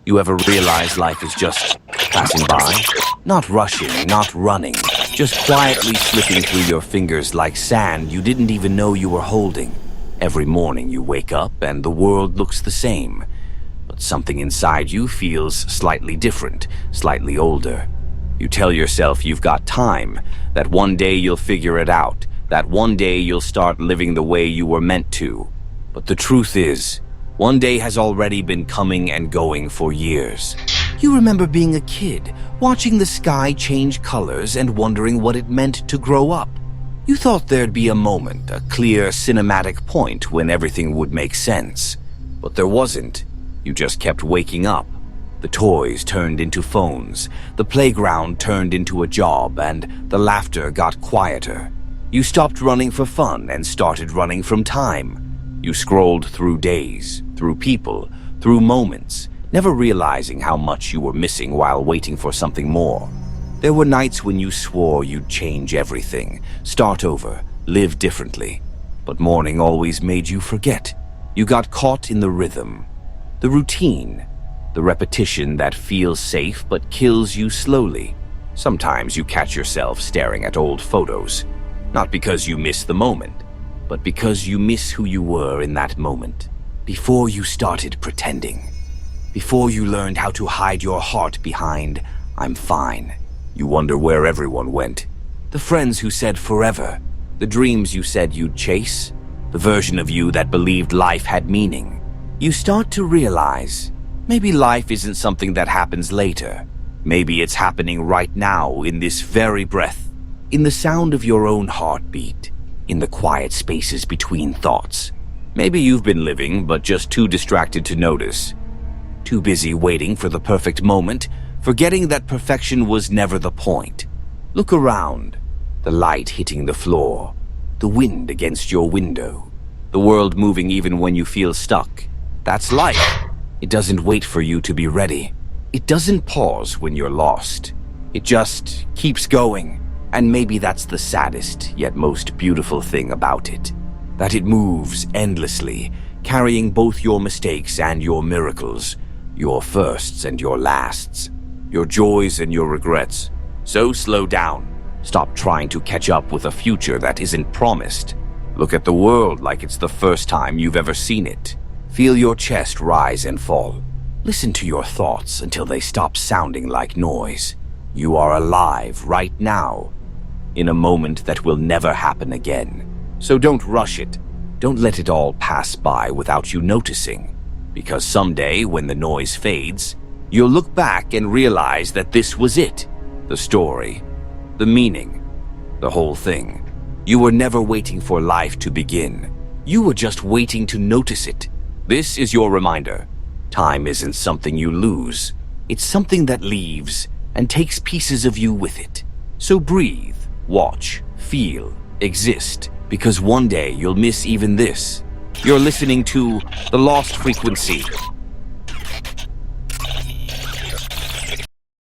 You ever realize life is just passing by? Not rushing, not running, just quietly slipping through your fingers like sand you didn't even know you were holding. Every morning you wake up and the world looks the same, but something inside you feels slightly different, slightly older. You tell yourself you've got time, that one day you'll figure it out, that one day you'll start living the way you were meant to. But the truth is, one day has already been coming and going for years. You remember being a kid, watching the sky change colors and wondering what it meant to grow up. You thought there'd be a moment, a clear cinematic point when everything would make sense. But there wasn't. You just kept waking up. The toys turned into phones, the playground turned into a job, and the laughter got quieter. You stopped running for fun and started running from time. You scrolled through days, through people, through moments, never realizing how much you were missing while waiting for something more. There were nights when you swore you'd change everything, start over, live differently. But morning always made you forget. You got caught in the rhythm, the routine, the repetition that feels safe but kills you slowly. Sometimes you catch yourself staring at old photos, not because you miss the moment, but because you miss who you were in that moment, before you started pretending, before you learned how to hide your heart behind, "I'm fine." You wonder where everyone went. The friends who said forever, the dreams you said you'd chase, the version of you that believed life had meaning. You start to realize, maybe life isn't something that happens later. Maybe it's happening right now, in this very breath, in the sound of your own heartbeat, in the quiet spaces between thoughts. Maybe you've been living, but just too distracted to notice. Too busy waiting for the perfect moment, forgetting that perfection was never the point. Look around, the light hitting the floor, the wind against your window, the world moving even when you feel stuck. That's life. It doesn't wait for you to be ready. It doesn't pause when you're lost. It just keeps going. And maybe that's the saddest, yet most beautiful thing about it. That it moves endlessly, carrying both your mistakes and your miracles, your firsts and your lasts, your joys and your regrets. So slow down. Stop trying to catch up with a future that isn't promised. Look at the world like it's the first time you've ever seen it. Feel your chest rise and fall. Listen to your thoughts until they stop sounding like noise. You are alive right now, in a moment that will never happen again. So don't rush it. Don't let it all pass by without you noticing. Because someday, when the noise fades, you'll look back and realize that this was it. The story, the meaning, the whole thing. You were never waiting for life to begin. You were just waiting to notice it. This is your reminder. Time isn't something you lose. It's something that leaves and takes pieces of you with it. So breathe, watch, feel, exist, because one day you'll miss even this. You're listening to The Lost Frequency,